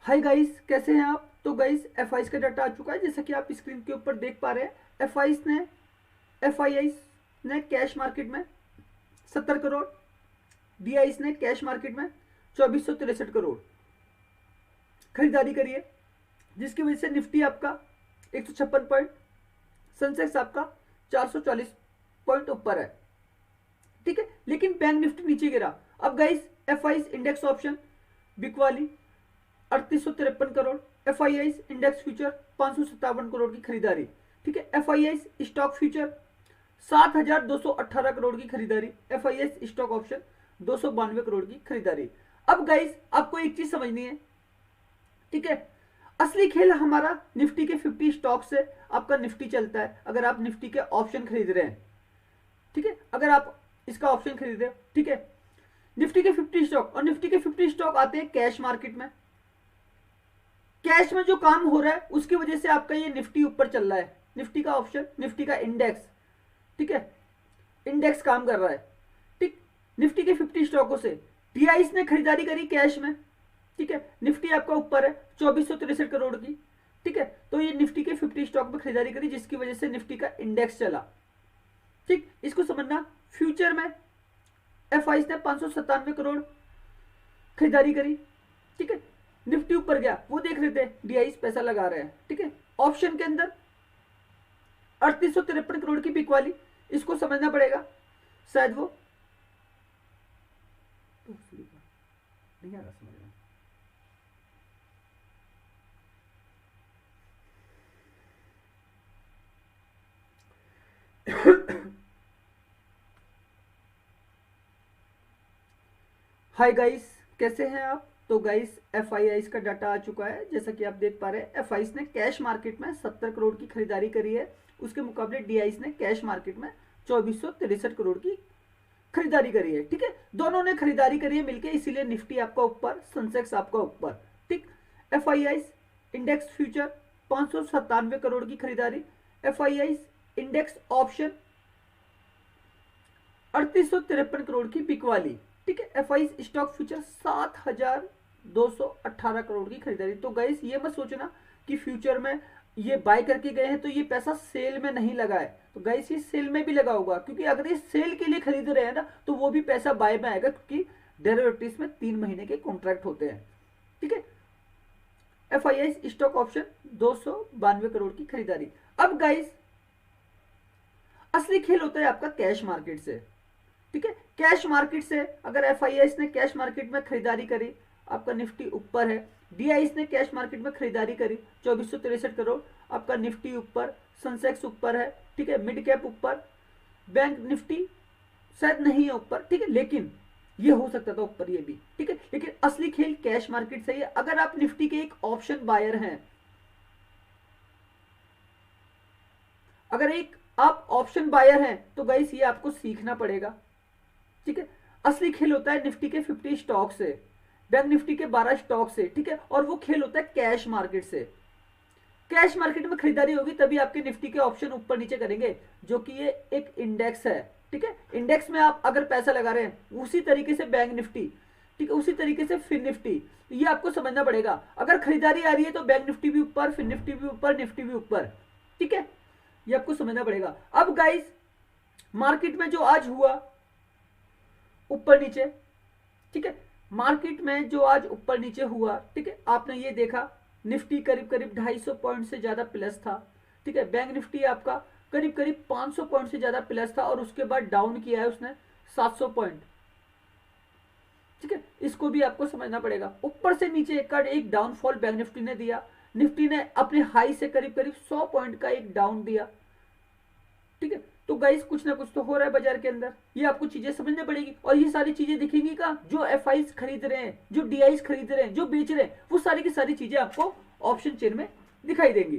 Hi guys, कैसे हैं आप। तो गाइस एफ का डाटा आ चुका है, जैसा कि आप स्क्रीन के ऊपर देख पा रहे हैं। एफ ने कैश मार्केट में 70 करोड़, डी ने कैश मार्केट में 2463 करोड़ खरीदारी करी है, जिसकी वजह से निफ्टी आपका 156 पॉइंट, सेंसेक्स आपका 440 पॉइंट ऊपर है। ठीक है, लेकिन बैंक निफ्टी नीचे गिरा। अब गाइस एफ इंडेक्स ऑप्शन बिकवाली 3853 crore, F index future 557 crore की खरीदारी। ठीक है, एफ स्टॉक फ्यूचर 7218 करोड़ की खरीदारी, एफ स्टॉक ऑप्शन 292 करोड़ की खरीदारी। अब गाइस आपको एक चीज समझनी है, ठीक है, असली खेल हमारा निफ्टी के 50 स्टॉक से आपका निफ्टी चलता है। अगर आप निफ्टी के ऑप्शन खरीद रहे हैं, ठीक है, अगर आप इसका ऑप्शन खरीद रहे हो, ठीक है, निफ्टी के 50 स्टॉक, और निफ्टी के 50 स्टॉक आते हैं कैश मार्केट में। कैश में जो काम हो रहा है उसकी वजह से आपका ये निफ्टी ऊपर चल रहा है। निफ्टी का ऑप्शन, निफ्टी का इंडेक्स, ठीक है, इंडेक्स काम कर रहा है। ठीक, निफ्टी के 50 स्टॉकों से टीआईस ने खरीदारी करी कैश में। ठीक है, निफ्टी आपका ऊपर है 2463 करोड़ की। ठीक है, तो ये निफ्टी के 50 स्टॉक में खरीदारी करी, जिसकी वजह से निफ्टी का इंडेक्स चला। ठीक, इसको समझना। फ्यूचर में एफ ने 597 करोड़ खरीदारी करी। ठीक है, निफ्टी ऊपर गया, वो देख रहे थे डीआईस पैसा लगा रहे हैं। ठीक है, ऑप्शन के अंदर 3853 करोड़ की पिक वाली, इसको समझना पड़ेगा। शायद वो नहीं आ रहा समझ में। हाय गाइस, कैसे हैं आप। तो गाइस एफ का डाटा आ चुका है, जैसा कि आप देख पा रहे हैं। एफ ने कैश मार्केट में 70 करोड़ की खरीदारी करी है, उसके मुकाबले डी ने कैश मार्केट में 2463 करोड़ की खरीदारी करी है। ठीक है, दोनों ने खरीदारी करी है मिलकर, इसीलिए निफ्टी आपका ऊपर, सेंसेक्स आपका ऊपर। ठीक, एफ इंडेक्स फ्यूचर 597 करोड़ की खरीदारी, एफ इंडेक्स ऑप्शन 3853 करोड़ की बिकवाली। ठीक है, एफ स्टॉक फ्यूचर 7218 करोड़ की खरीदारी। तो गाइस ये मत सोचना कि फ्यूचर में ये बाय करके गए हैं तो ये पैसा सेल में नहीं लगा है। तो गाइस ये सेल में भी लगा होगा, क्योंकि अगर ये सेल के लिए खरीद रहे हैं ना तो वो भी पैसा बाय में आएगा, क्योंकि डेरिवेटिव्स में 3 महीने के कॉन्ट्रैक्ट होते हैं। ठीक है, एफ स्टॉक ऑप्शन 292 करोड़ की खरीदारी। अब गाइस असली खेल होता है आपका कैश मार्केट से। ठीक है, कैश मार्केट से अगर एफ ने कैश मार्केट में खरीदारी करी, आपका निफ्टी ऊपर है। डी ने कैश मार्केट में खरीदारी करी 2463 करोड़, आपका निफ्टी ऊपर, सेंसेक्स ऊपर है। ठीक है, मिड कैप ऊपर, बैंक निफ्टी शायद नहीं है ऊपर। ठीक है, लेकिन ये हो सकता था ऊपर ये भी। ठीक है, लेकिन असली खेल कैश मार्केट से ही है। अगर आप निफ्टी के एक ऑप्शन बायर हैं, अगर एक आप ऑप्शन बायर हैं, तो गाइस ये आपको सीखना पड़ेगा। ठीक है, असली खेल होता है निफ्टी के 50 स्टॉक से, बैंक निफ्टी के 12 स्टॉक से। ठीक है, और वो खेल होता है कैश मार्केट से। कैश मार्केट में खरीदारी होगी तभी आपके निफ्टी के ऑप्शन ऊपर नीचे करेंगे, जो कि ये एक इंडेक्स है। ठीक है, इंडेक्स में आप अगर पैसा लगा रहे हैं, उसी तरीके से बैंक निफ्टी, ठीक है, उसी तरीके से फिन निफ्टी, ये आपको समझना पड़ेगा। अगर खरीदारी आ रही है तो बैंक निफ्टी भी ऊपर, फिन निफ्टी भी ऊपर, निफ्टी भी ऊपर। ठीक है, ये आपको समझना पड़ेगा। अब गाइस मार्केट में जो आज हुआ ऊपर नीचे, ठीक है, मार्केट में जो आज ऊपर नीचे हुआ, ठीक है, आपने ये देखा निफ्टी करीब करीब 250 पॉइंट से ज्यादा प्लस था। ठीक है, बैंक निफ्टी आपका करीब करीब 500 पॉइंट से ज्यादा प्लस था, और उसके बाद डाउन किया है उसने 700 पॉइंट। ठीक है, इसको भी आपको समझना पड़ेगा। ऊपर से नीचे एक डाउनफॉल बैंक निफ्टी ने दिया। निफ्टी ने अपने हाई से करीब करीब 100 पॉइंट का एक डाउन दिया। ठीक है, तो गाइस कुछ ना कुछ तो हो रहा है बाजार के अंदर, ये आपको चीजें समझने पड़ेगी। और ये सारी चीजें दिखेंगी का जो एफ खरीद रहे हैं, जो डी खरीद रहे हैं, जो बेच रहे हैं, वो सारी की सारी चीजें आपको ऑप्शन चेन में दिखाई देंगी।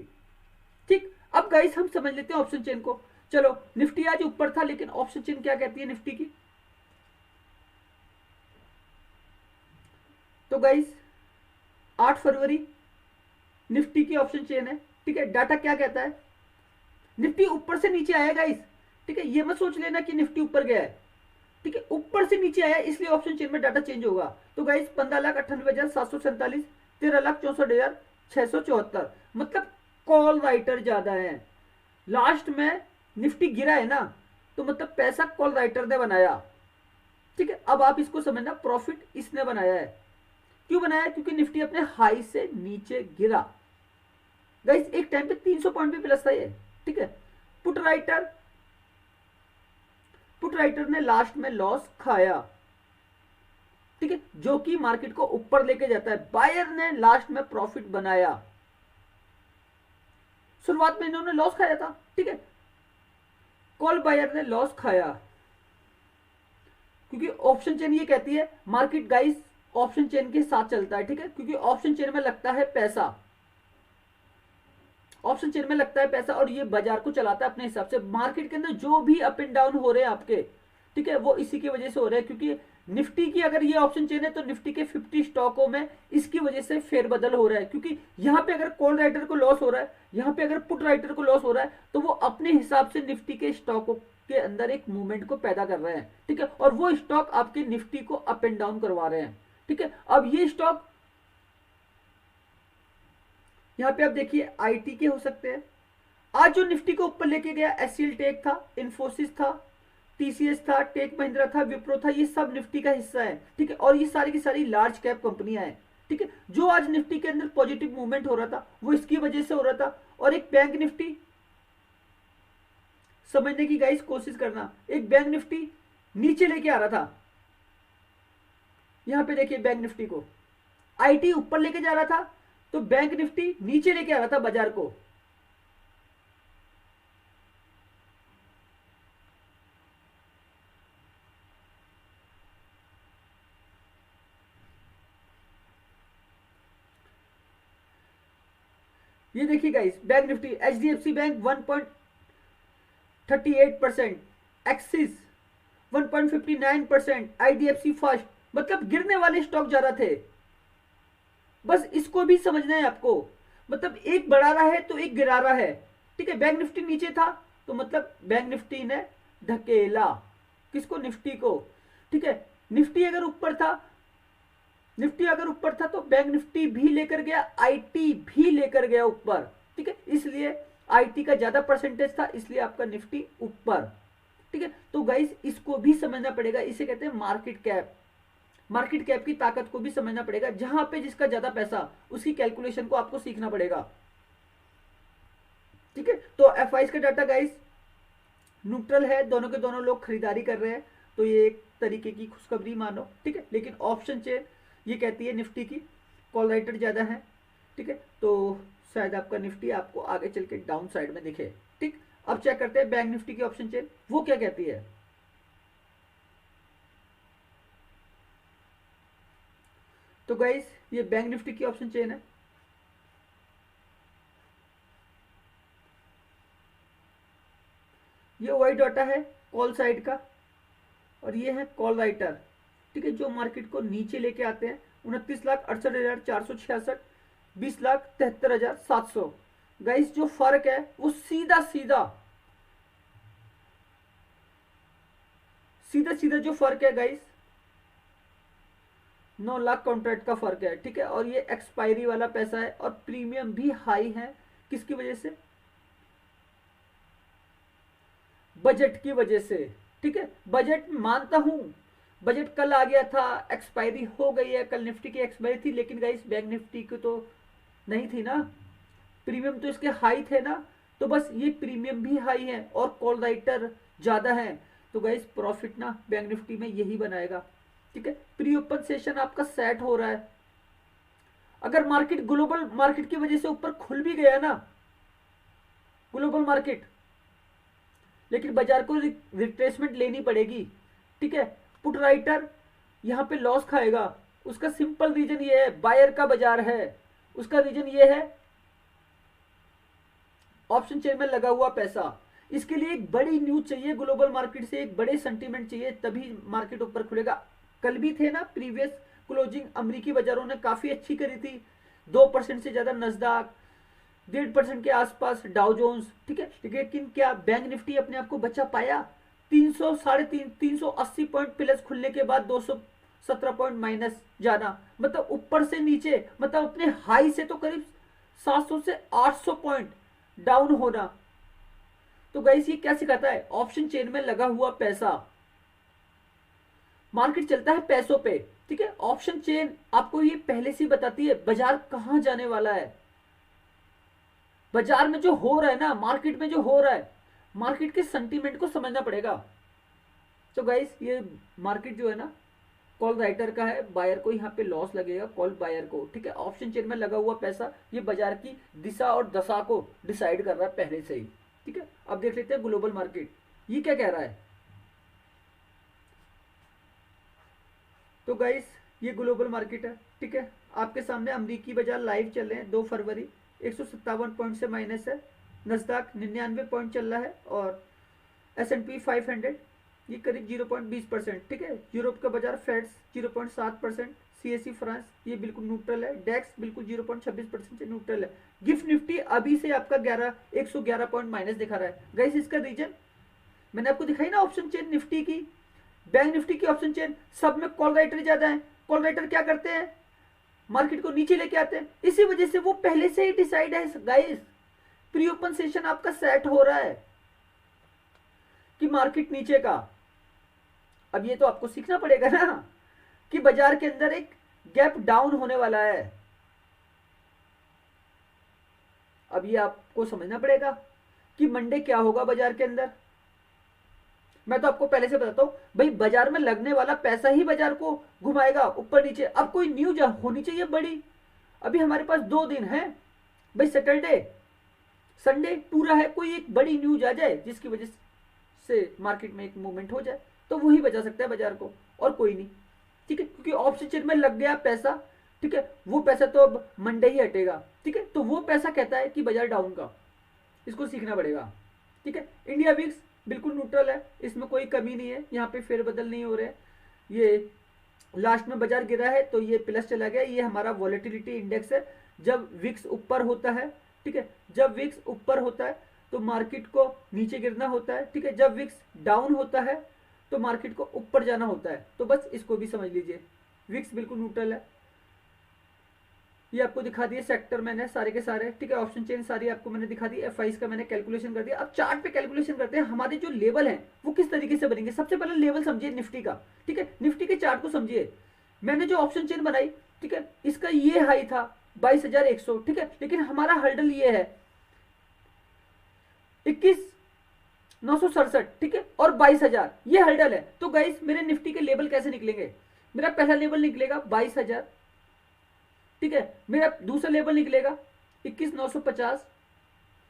ठीक, अब गाइस हम समझ लेते हैं ऑप्शन चेन को। चलो, निफ्टी आज ऊपर था, लेकिन ऑप्शन चेन क्या कहती है निफ्टी की। तो गाइस 8 फरवरी निफ्टी की ऑप्शन चेन है। ठीक है, डाटा क्या कहता है, निफ्टी ऊपर से नीचे आया गाइस। ठीक है, ये मत सोच लेना कि निफ्टी ऊपर गया है। ठीक है, ऊपर से नीचे आया, इसलिए ऑप्शन चेन में डाटा चेंज होगा। तो गाइस 15,98,747 13,64,674, मतलब कॉल राइटर ज्यादा है। लास्ट में निफ्टी गिरा है ना, तो मतलब पैसा कॉल राइटर ने बनाया। ठीक है, अब आप इसको समझना, प्रॉफिट इसने बनाया है। क्यों बनाया? क्योंकि निफ्टी अपने हाई से नीचे गिरा। गाइस एक टाइम पे 300 पॉइंट भी प्लस था ये। ठीक है, पुट राइटर ने लास्ट में लॉस खाया। ठीक है, जो कि मार्केट को ऊपर लेके जाता है। बायर ने लास्ट में प्रॉफिट बनाया। शुरुआत में इन्होंने लॉस खाया था। ठीक है, कॉल बायर ने लॉस खाया, क्योंकि ऑप्शन चेन ये कहती है, मार्केट गाइस ऑप्शन चेन के साथ चलता है। ठीक है, क्योंकि ऑप्शन चेन में लगता है पैसा, ऑप्शन चेन में लगता है पैसा, और ये बाजार को चलाता है अपने हिसाब से। मार्केट के अंदर जो भी अप एंड डाउन हो रहे हैं आपके, ठीक है, वो इसी की वजह से हो रहे हैं। क्योंकि निफ्टी की अगर ये ऑप्शन चेन है, तो निफ्टी के 50 स्टॉकों में इसकी वजह से फेरबदल हो रहा है। क्योंकि यहां पे अगर कॉल राइटर को लॉस हो रहा है, यहां पे अगर पुट राइटर को लॉस हो रहा है, तो वो अपने हिसाब से निफ्टी के स्टॉकों के अंदर एक मूवमेंट को पैदा कर रहे हैं। ठीक है, और वो स्टॉक आपके निफ्टी को अप एंड डाउन करवा रहे हैं। ठीक है, अब ये स्टॉक यहां पे आप देखिए आईटी के हो सकते हैं। आज जो निफ्टी को ऊपर लेके गया, एचसीएल टेक था, इन्फोसिस था, टीसीएस था, टेक महिंद्रा था, विप्रो था, ये सब निफ्टी का हिस्सा है। ठीक है, और ये सारी की सारी लार्ज कैप कंपनियां हैं। ठीक है, जो आज निफ्टी के अंदर पॉजिटिव मूवमेंट हो रहा था, वो इसकी वजह से हो रहा था। और एक बैंक निफ्टी समझने की गाइस कोशिश करना, एक बैंक निफ्टी नीचे लेके आ रहा था। यहां पे देखिए बैंक निफ्टी को आईटी ऊपर लेके जा रहा था, तो बैंक निफ्टी नीचे लेके आ रहा था बाजार को। ये देखिए guys, bank Nifty, HDFC bank 1.38%, axis 1.59%, IDFC first, मतलब गिरने वाले स्टॉक ज्यादा थे। बस इसको भी समझना है आपको, मतलब एक बढ़ा रहा है तो एक गिरा रहा है। ठीक है, बैंक निफ्टी नीचे था, तो मतलब बैंक निफ्टी ने धकेला किसको? निफ्टी को। ठीक है, निफ्टी अगर ऊपर था, तो बैंक निफ्टी भी लेकर गया, आईटी भी लेकर गया ऊपर। ठीक है, इसलिए आईटी का ज्यादा परसेंटेज था, इसलिए आपका निफ्टी ऊपर। ठीक है, तो गाइस इसको भी समझना पड़ेगा, इसे कहते हैं मार्केट कैप। मार्केट कैप की ताकत को भी समझना पड़ेगा, जहां पे जिसका ज्यादा पैसा, उसकी कैलकुलेशन को आपको सीखना पड़ेगा। ठीक है, तो एफआईज का डाटा गाइस न्यूट्रल है, दोनों के दोनों लोग खरीदारी कर रहे हैं, तो ये एक तरीके की खुशखबरी मानो। ठीक है, लेकिन ऑप्शन चेन ये कहती है निफ्टी की कॉल राइटर ज्यादा है। ठीक है, तो शायद आपका निफ्टी आपको आगे चल के डाउन साइड में दिखे। ठीक, अब चेक करते हैं बैंक निफ्टी की ऑप्शन चेन, वो क्या कहती है। तो गाइस ये बैंक निफ्टी की ऑप्शन चेन है। ये वाई डाटा है कॉल साइड का, और ये है कॉल राइटर। ठीक है, जो मार्केट को नीचे लेके आते हैं, 29,68,466, 20,73,700। गाइस जो फर्क है वो सीधा सीधा जो फर्क है गाइस, 9 लाख कॉन्ट्रैक्ट का फर्क है। ठीक है, और ये एक्सपायरी वाला पैसा है, और प्रीमियम भी हाई है। किसकी वजह से? बजट की वजह से। ठीक है, बजट मानता हूं, बजट कल आ गया था, एक्सपायरी हो गई है, कल निफ्टी की एक्सपायरी थी, लेकिन गाइस बैंक निफ्टी की तो नहीं थी ना, प्रीमियम तो इसके हाई थे ना, तो बस ये प्रीमियम भी हाई है और कॉल राइटर ज्यादा है, तो गाइस प्रॉफिट ना बैंक निफ्टी में यही बनाएगा। ठीक है, प्री ओपन सेशन आपका सेट हो रहा है। अगर मार्केट ग्लोबल मार्केट की वजह से ऊपर खुल भी गया ना, ग्लोबल मार्केट, लेकिन बाजार को रिट्रेसमेंट लेनी पड़ेगी। ठीक है, पुट राइटर यहां पे लॉस खाएगा, उसका सिंपल रीजन ये है, बायर का बाजार है, उसका रीजन ये है ऑप्शन चेन में लगा हुआ पैसा। इसके लिए एक बड़ी न्यूज चाहिए ग्लोबल मार्केट से, एक बड़े सेंटीमेंट चाहिए, तभी मार्केट ऊपर खुलेगा। कल भी थे ना प्रीवियस क्लोजिंग, अमेरिकी बाजारों ने काफी अच्छी करी थी, 2% से ज्यादा नस्दाक, 1.5% के आसपास डाउ जोन्स। ठीक है, लेकिन क्या बैंक निफ्टी अपने आप को बचा पाया? 300 380 पॉइंट प्लस खुलने के बाद 17 पॉइंट माइनस जाना, मतलब ऊपर से नीचे, मतलब अपने हाई से तो करीब 700 से 800 पॉइंट डाउन होना। तो गाइस ये क्या सिखाता है, ऑप्शन चेन में लगा हुआ पैसा, मार्केट चलता है पैसों पे, ठीक है। ऑप्शन चेन आपको ये पहले से बताती है बाजार कहां जाने वाला है, बाजार में जो हो रहा है ना, मार्केट में जो हो रहा है, मार्केट के सेंटीमेंट को समझना पड़ेगा। तो गाइस ये मार्केट जो है ना, कॉल राइटर का है, बायर को यहाँ पे लॉस लगेगा, कॉल बायर को, ठीक है। ऑप्शन चेन में लगा हुआ पैसा ये बाजार की दिशा और दशा को डिसाइड कर रहा है पहले से ही, ठीक है। अब देख लेते हैं ग्लोबल मार्केट, ये क्या कह रहा है। तो गाइस ये ग्लोबल मार्केट है, ठीक है। आपके सामने अमेरिकी बाजार लाइव चल रहे हैं, 2 फरवरी 157 पॉइंट से माइनस है, नस्दाक 99 पॉइंट चल रहा है, और S&P 500 ये करीब 0.20%, ठीक है। यूरोप का बाजार फेड्स 0.7%, CAC फ्रांस ये बिल्कुल न्यूट्रल है, डेक्स बिल्कुल 0.26% से न्यूट्रल है। गिफ्ट निफ्टी अभी से आपका 111 पॉइंट माइनस दिखा रहा है। गाइस इसका रीजन मैंने आपको दिखाई ना, ऑप्शन चेन निफ्टी की, बैंक निफ्टी की ऑप्शन चेन, सब में कॉल राइटर ज्यादा है। कॉल राइटर क्या करते हैं, मार्केट को नीचे लेके आते हैं, इसी वजह से वो पहले से ही डिसाइड है गाइस। प्री ओपन सेशन आपका सेट हो रहा है कि मार्केट नीचे का। अब ये तो आपको सीखना पड़ेगा ना कि बाजार के अंदर एक गैप डाउन होने वाला है। अब ये आपको समझना पड़ेगा कि मंडे क्या होगा बाजार के अंदर। मैं तो आपको पहले से बताता हूं भाई, बाजार में लगने वाला पैसा ही बाजार को घुमाएगा ऊपर नीचे। अब कोई न्यूज होनी चाहिए बड़ी, अभी हमारे पास 2 दिन है भाई, सैटरडे संडे पूरा है, कोई एक बड़ी न्यूज आ जाए जिसकी वजह से मार्केट में एक मूवमेंट हो जाए, तो वही बचा सकता है बाजार को, और कोई नहीं, ठीक है। क्योंकि ऑप्शन चेन में लग गया पैसा, ठीक है, वो पैसा तो अब मंडे ही हटेगा, ठीक है। तो वो पैसा कहता है कि बाजार डाउन का, इसको सीखना पड़ेगा, ठीक है। इंडिया विक्स बिल्कुल न्यूट्रल है, इसमें कोई कमी नहीं है, यहाँ पे फेरबदल नहीं हो रहे। ये लास्ट में बाजार गिरा है तो ये प्लस चला गया, ये हमारा वॉलेटिलिटी इंडेक्स है। जब विक्स ऊपर होता है, ठीक है, जब विक्स ऊपर होता है तो मार्केट को नीचे गिरना होता है, ठीक है। जब विक्स डाउन होता है तो मार्केट को ऊपर जाना होता है। तो बस इसको भी समझ लीजिए, विक्स बिल्कुल न्यूट्रल है। ये आपको दिखा दिए सेक्टर मैंने सारे के सारे, ठीक है। ऑप्शन चेन सारी आपको मैंने दिखा दी, FIs का मैंने कैलकुलेशन कर दिया। अब चार्ट पे कैलकुलेशन करते हैं, हमारे जो लेवल हैं वो किस तरीके से बनेंगे। सबसे पहले लेवल समझिए निफ्टी का, ठीक है। निफ्टी के चार्ट को समझिए, मैंने जो ऑप्शन चेन बनाई, ठीक है, इसका ये हाई था 22,100, ठीक है, लेकिन हमारा हर्डल ये है 21,967, ठीक है, और 22,000 ये हर्डल है। तो गाइस मेरे निफ्टी के लेवल कैसे निकलेंगे, मेरा पहला लेवल निकलेगा 22,000, ठीक है, मेरा दूसरा लेवल निकलेगा 21,950,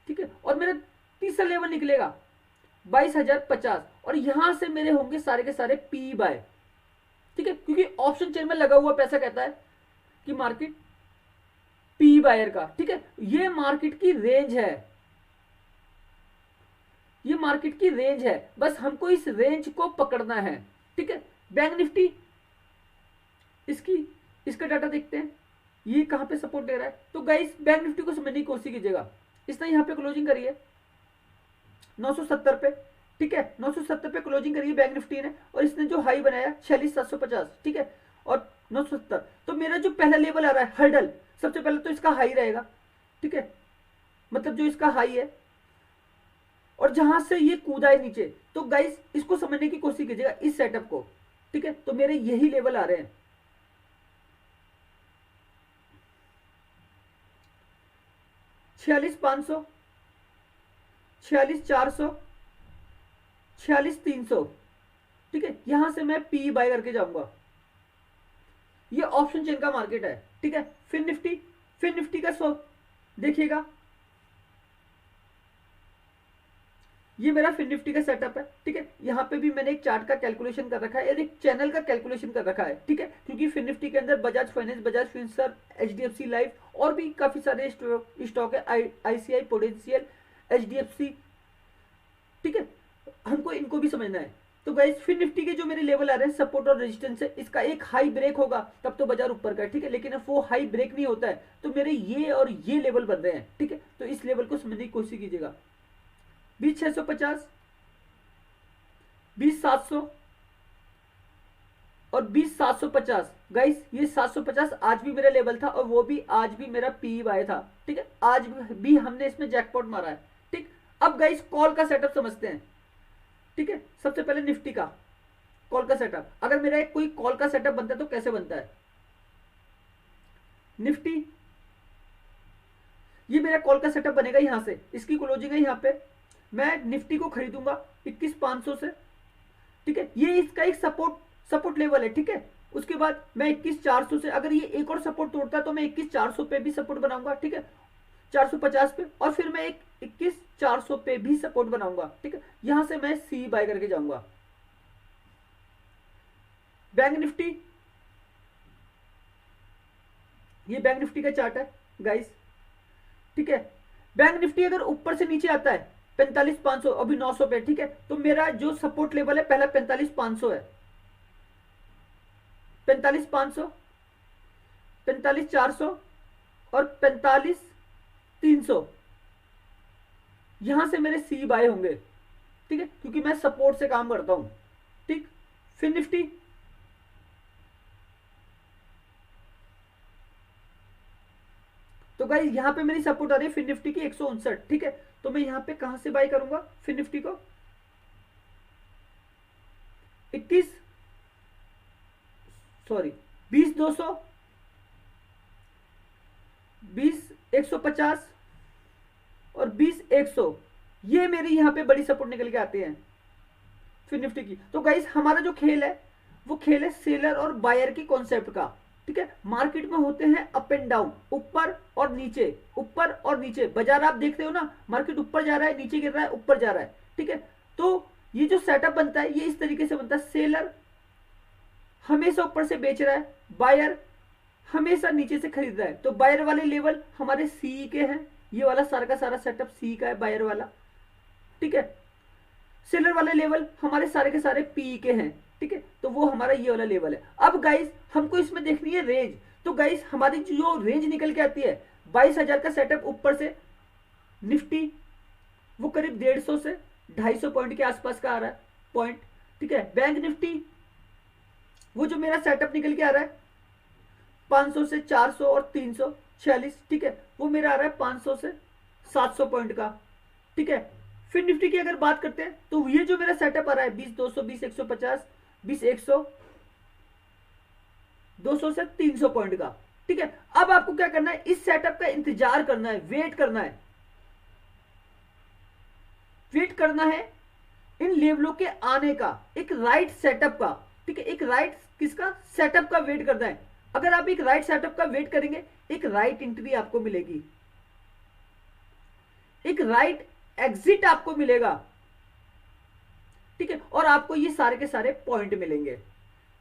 ठीक है, और मेरा तीसरा लेवल निकलेगा 22,050, और यहां से मेरे होंगे सारे के सारे पी बाय, ठीक है। क्योंकि ऑप्शन चेन में लगा हुआ पैसा कहता है कि मार्केट पी बायर का, ठीक है। ये मार्केट की रेंज है, ये मार्केट की रेंज है, बस हमको इस रेंज को पकड़ना है, ठीक है। बैंक निफ्टी इसका डाटा देखते हैं, ये कहां पे सपोर्ट दे रहा है। तो गाइस बैंक निफ्टी को समझने की कोशिश कीजिएगा, इसने यहां पे क्लोजिंग करी है 970 पे, ठीक है, 970 पे क्लोजिंग करी है बैंक निफ्टी ने, और इसने जो हाई बनाया 46,750, ठीक है, और 970। तो मेरा जो पहला लेवल आ रहा है हर्डल, सबसे पहले तो इसका हाई रहेगा, ठीक है, मतलब जो इसका हाई है, और जहां से ये कूदा है नीचे। तो गाइस इसको समझने की कोशिश कीजिएगा इस सेटअप को, ठीक है। तो मेरे यही लेवल आ रहे हैं 46,500, 46,400, 46,300, ठीक है। यहां से मैं पी बाय करके जाऊंगा, ये ऑप्शन चेन का मार्केट है, ठीक है। फिर निफ्टी का स्व देखिएगा, ये मेरा फिर निफ्टी का सेटअप है, ठीक है। यहाँ पे भी मैंने एक चार्ट का कैलकुलेशन कर रखा है और एक चैनल का कैलकुलेशन कर रखा है, ठीक है। क्योंकि फिर निफ्टी के अंदर Bajaj finance, Bajaj Finserv, HDFC life और भी काफी सारे स्टॉक है, ICI पोटेंशियल, HDFC, ठीक है। हमको इनको भी समझना है। तो गाइस फिर निफ्टी के जो मेरे लेवल आ रहे हैं सपोर्ट और रेजिस्टेंस है, इसका एक हाई ब्रेक होगा तब तो बाजार ऊपर का है, ठीक है। लेकिन अब वो हाई ब्रेक नहीं होता है तो मेरे ये और ये लेवल बन रहे हैं, ठीक है। तो इस लेवल को समझने की कोशिश कीजिएगा, 20,650, 20,700, और 20,750। गाइस ये 750 आज भी मेरा लेवल था और वो भी आज भी मेरा पी बाय था। ठीक है, आज भी हमने इसमें जैकपॉट मारा है। ठीक, अब गाइस कॉल का सेटअप समझते हैं। ठीक है, सबसे पहले निफ्टी का कॉल का सेटअप, अगर मेरा एक कोई कॉल का सेटअप बनता है तो कैसे बनता है। निफ्टी, ये मेरा कॉल का सेटअप बनेगा यहां से, इसकी क्लोजिंग है यहां पे, मैं निफ्टी को खरीदूंगा 21,500 से। ठीक है, ये इसका एक सपोर्ट लेवल है। ठीक है, उसके बाद मैं 21,400 से, अगर ये एक और सपोर्ट तोड़ता है तो मैं 21,400 पे भी सपोर्ट बनाऊंगा। ठीक है, 450 पे, और फिर मैं एक 21,400 पे भी सपोर्ट बनाऊंगा। ठीक है, यहां से मैं सी बाय करके जाऊंगा। बैंक निफ्टी, ये बैंक निफ्टी का चार्ट है गाइस। ठीक है, बैंक निफ्टी अगर ऊपर से नीचे आता है 45,500, अभी 900 पे। ठीक है, तो मेरा जो सपोर्ट लेवल है पहला 45,500 है, 45,500, 45,400 और 45,300, यहां से मेरे सी बाय होंगे। ठीक है, क्योंकि मैं सपोर्ट से काम करता हूं। ठीक, फिर निफ्टी, तो गाइस यहां पे मेरी सपोर्ट आ रही है फिर निफ्टी की 159। ठीक है, तो मैं यहां पे कहां से बाय करूंगा फिर निफ्टी को, 21 सॉरी 20,200, 20,150 और 20,100, ये मेरी यहां पे बड़ी सपोर्ट निकल के आते हैं फिर निफ्टी की। तो गाइस हमारा जो खेल है वो खेल है सेलर और बायर की कॉन्सेप्ट का। ठीक है, मार्केट में होते हैं अप एंड डाउन, ऊपर और नीचे, ऊपर और नीचे। बाजार आप देखते हो ना, मार्केट ऊपर जा रहा है, नीचे गिर रहा है, ऊपर जा रहा है। ठीक है, तो ये जो सेटअप बनता है ये इस तरीके से बनता है, सेलर हमेशा ऊपर से बेच रहा है, बायर हमेशा नीचे से खरीद रहा है। तो बायर वाले लेवल हमारे सी के हैं, ये वाला सारा का सारा सेटअप सी का है, बायर वाला। ठीक है, सेलर वाले लेवल हमारे सारे के सारे पी के हैं। ठीक है, तो वो हमारा ये वाला लेवल है। अब गाइस हमको इसमें देखनी है रेंज, तो गाइस हमारी जो रेंज निकल के आती है 22,000 का सेटअप ऊपर से, निफ्टी वो करीब 150 से 250 पॉइंट के आसपास का आ रहा है पॉइंट। ठीक है, बैंक निफ्टी वो जो मेरा सेटअप निकल के आ रहा है 500 से 400 और 346। ठीक है, वो मेरा आ रहा है 500 से 700 पॉइंट का। ठीक है, फिर निफ्टी की अगर बात करते हैं तो ये जो मेरा सेटअप आ रहा है 20,200, 20,150, 20,100, 200 से 300 पॉइंट का। ठीक है, अब आपको क्या करना है, इस सेटअप का इंतजार करना है, वेट करना है, वेट करना है इन लेवलों के आने का, एक राइट सेटअप का। ठीक है, एक राइट किसका सेटअप का वेट करना है। अगर आप एक राइट सेटअप का वेट करेंगे एक राइट एंट्री आपको मिलेगी, एक राइट एग्जिट आपको मिलेगा। ठीक है, और आपको ये सारे के सारे पॉइंट मिलेंगे।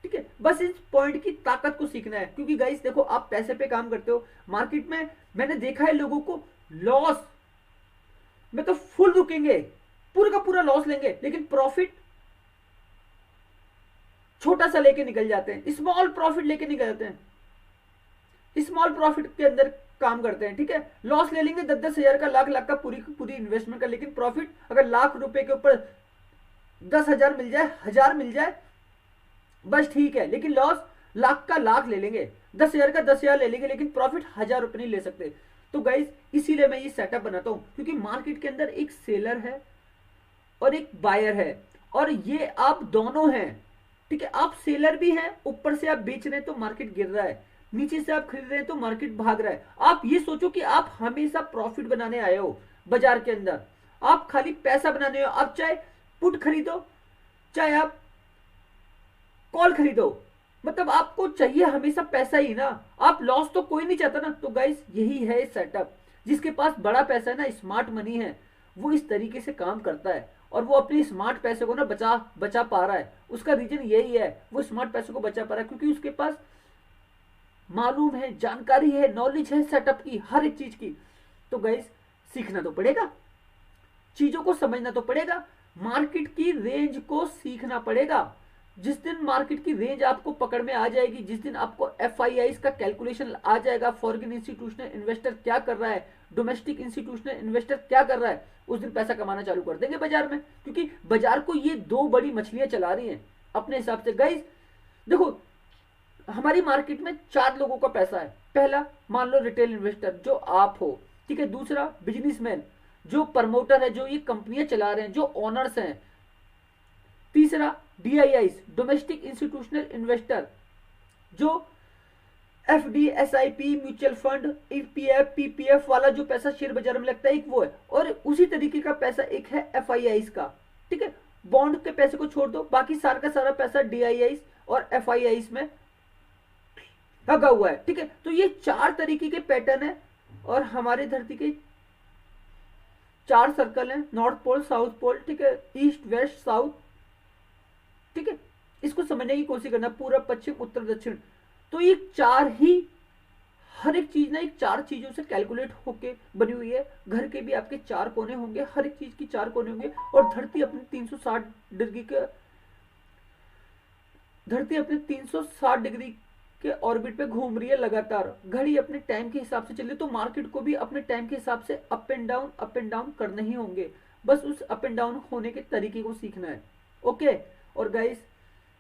ठीक है, बस इस पॉइंट की ताकत को सीखना है, क्योंकि गाइस देखो आप पैसे पे काम करते हो मार्केट में, मैंने देखा है लोगों को लॉस में तो फुल रुकेंगे, पूरा का पूरा लॉस लेंगे, लेकिन प्रॉफिट छोटा सा लेके निकल जाते हैं, स्मॉल प्रॉफिट लेके निकल जाते हैं, स्मॉल प्रॉफिट के अंदर काम करते हैं। ठीक है, लॉस ले लेंगे 10-10 हजार का, लाख लाख का पूरी इन्वेस्टमेंट का, लेकिन प्रॉफिट अगर लाख रुपए के ऊपर 10,000 मिल जाए, 1,000 मिल जाए बस ठीक है, लेकिन लॉस लाख का लाख ले लेंगे, 10,000 का 10,000 ले लेंगे, लेकिन प्रॉफिट 1,000 रुपए नहीं ले सकते। तो गाइस इसीलिए मैं ये सेटअप बनाता हूं, क्योंकि मार्केट के अंदर एक सेलर है और एक बायर है, और ये आप दोनों हैं। ठीक है, आप सेलर भी हैं, ऊपर से आप बेच रहे हैं तो मार्केट गिर रहा है, नीचे से आप खरीद रहे हैं तो मार्केट भाग रहा है। आप ये सोचो कि आप हमेशा प्रॉफिट बनाने आए हो बाजार के अंदर, आप खाली पैसा बनाने हो। आप चाहे पुट खरीदो चाहे आप कॉल खरीदो, मतलब आपको चाहिए हमेशा पैसा ही ना, आप लॉस तो कोई नहीं चाहता ना। तो गाइस यही है सेटअप, जिसके पास बड़ा पैसा है ना, स्मार्ट मनी है, वो इस तरीके से काम करता है, और वो अपने स्मार्ट पैसे को ना बचा पा रहा है। उसका रीजन यही है, वो स्मार्ट पैसे को बचा पा रहा है क्योंकि उसके पास मालूम है, जानकारी है, नॉलेज है सेटअप की, हर एक चीज की। तो गाइस सीखना तो पड़ेगा, चीजों को समझना तो पड़ेगा, मार्केट की रेंज को सीखना पड़ेगा। जिस दिन मार्केट की रेंज आपको पकड़ में आ जाएगी, जिस दिन आपको एफआईआई का कैलकुलेशन आ जाएगा, फॉरेन इंस्टीट्यूशनल इन्वेस्टर क्या कर रहा है, डोमेस्टिक इंस्टीट्यूशनल इन्वेस्टर क्या कर रहा है, उस दिन पैसा कमाना चालू कर देंगे बाजार में, क्योंकि बाजार को ये दो बड़ी मछलियां चला रही हैं अपने हिसाब से। गाइस देखो हमारी मार्केट में 4 लोगों का पैसा है। पहला, मान लो रिटेल इन्वेस्टर जो आप हो, ठीक है। दूसरा, बिजनेसमैन जो प्रमोटर है, जो ये कंपनियां चला रहे हैं, जो ओनर्स हैं। तीसरा, डीआईआईस डोमेस्टिक इंस्टीट्यूशनल इन्वेस्टर, जो FD, SIP, mutual fund, EPF, PPF वाला जो पैसा शेयर बाजार में लगता है, एक वो है। और उसी तरीके का पैसा एक है एफआईआईस का, ठीक है। बॉन्ड के पैसे को छोड़ दो, बाकी सारा का सारा पैसा डीआईआईस और एफआईआईस में लगा हुआ है, ठीक है। तो ये 4 तरीके के पैटर्न है और हमारे धरती के 4 सर्कल हैं, नॉर्थ पोल, साउथ पोल, ठीक है, ईस्ट, वेस्ट, साउथ, ठीक है। इसको समझने की कोशिश करना, पूर्व, पश्चिम, उत्तर, दक्षिण। तो ये 4 ही, हर एक चीज ना एक 4 चीजों से कैलकुलेट होके बनी हुई है। घर के भी आपके 4 कोने होंगे, हर एक चीज की 4 कोने होंगे। और धरती अपने 360 डिग्री के ऑर्बिट पे घूम रही है लगातार। घड़ी अपने टाइम के हिसाब से चल रही है, तो मार्केट को भी अपने टाइम के हिसाब से अप एंड डाउन करने ही होंगे। बस उस अप एंड डाउन होने के तरीके को सीखना है, ओके। और गाइस,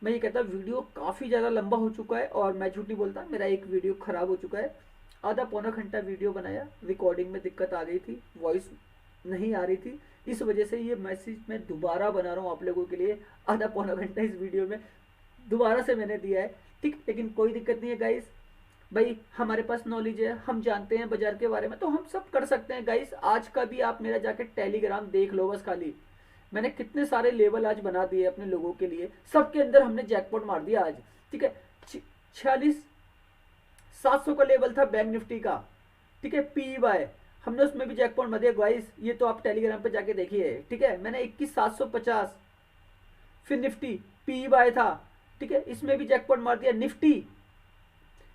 मैं ये कहता हूँ वीडियो काफ़ी ज़्यादा लंबा हो चुका है और मैं झूठ नहीं बोलता, मेरा एक वीडियो ख़राब हो चुका है। आधा पौना घंटा वीडियो बनाया, रिकॉर्डिंग में दिक्कत आ गई थी, वॉइस नहीं आ रही थी, इस वजह से ये मैसेज मैं दोबारा बना रहा हूँ आप लोगों के लिए। आधा पौना घंटा इस वीडियो में दोबारा से मैंने दिया है, ठीक। लेकिन कोई दिक्कत नहीं है गाइस, भाई हमारे पास नॉलेज है, हम जानते हैं बाजार के बारे में, तो हम सब कर सकते हैं गाइस। आज का भी आप मेरा जाके टेलीग्राम देख लो बस खाली, मैंने कितने सारे लेवल आज बना दिए अपने लोगों के लिए, सबके अंदर हमने जैकपॉट मार दिया आज, ठीक है। 46,700 का लेवल था बैंक निफ्टी का, ठीक है। पीवाई हमने उसमें भी जैकपॉट मार दिया गाइस, ये तो आप टेलीग्राम पे जाके देखिए, ठीक है। मैंने 21,750 फिर निफ्टी पीवाई था, ठीक है, इसमें भी जैकपॉट मार दिया। निफ्टी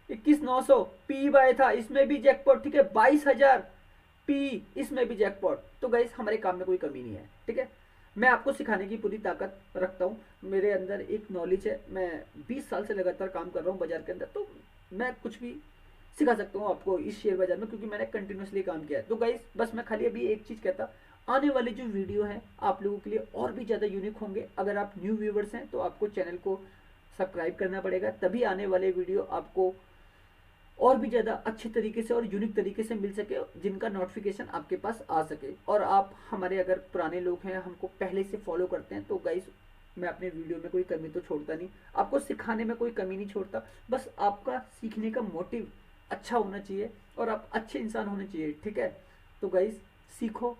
21,900 पीवाई था, इसमें भी जैकपॉट, ठीक है। 22,000 पी, इसमें भी जैकपॉट। तो गाइस हमारे काम में कोई कमी नहीं है, ठीक है। मैं आपको सिखाने की पूरी ताकत रखता हूँ, मेरे अंदर एक नॉलेज है, मैं 20 साल से लगातार काम कर रहा हूँ बाजार के अंदर, तो मैं कुछ भी सिखा सकता हूँ आपको इस शेयर बाजार में, क्योंकि मैंने कंटिन्यूसली काम किया है। तो गाइस बस मैं खाली अभी एक चीज़ कहता, आने वाले जो वीडियो हैं आप लोगों के लिए और भी ज़्यादा यूनिक होंगे। अगर आप न्यू व्यूवर्स हैं तो आपको चैनल को सब्सक्राइब करना पड़ेगा, तभी आने वाले वीडियो आपको और भी ज़्यादा अच्छे तरीके से और यूनिक तरीके से मिल सके, जिनका नोटिफिकेशन आपके पास आ सके। और आप हमारे अगर पुराने लोग हैं, हमको पहले से फॉलो करते हैं, तो गाइस मैं अपने वीडियो में कोई कमी तो छोड़ता नहीं, आपको सिखाने में कोई कमी नहीं छोड़ता। बस आपका सीखने का मोटिव अच्छा होना चाहिए और आप अच्छे इंसान होने चाहिए, ठीक है। तो गाइस सीखो,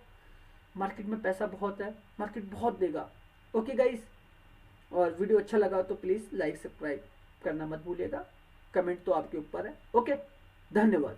मार्केट में पैसा बहुत है, मार्केट बहुत देगा, ओके गाइस। और वीडियो अच्छा लगा तो प्लीज़ लाइक सब्सक्राइब करना मत भूलिएगा, कमेंट तो आपके ऊपर है, ओके। धन्यवाद।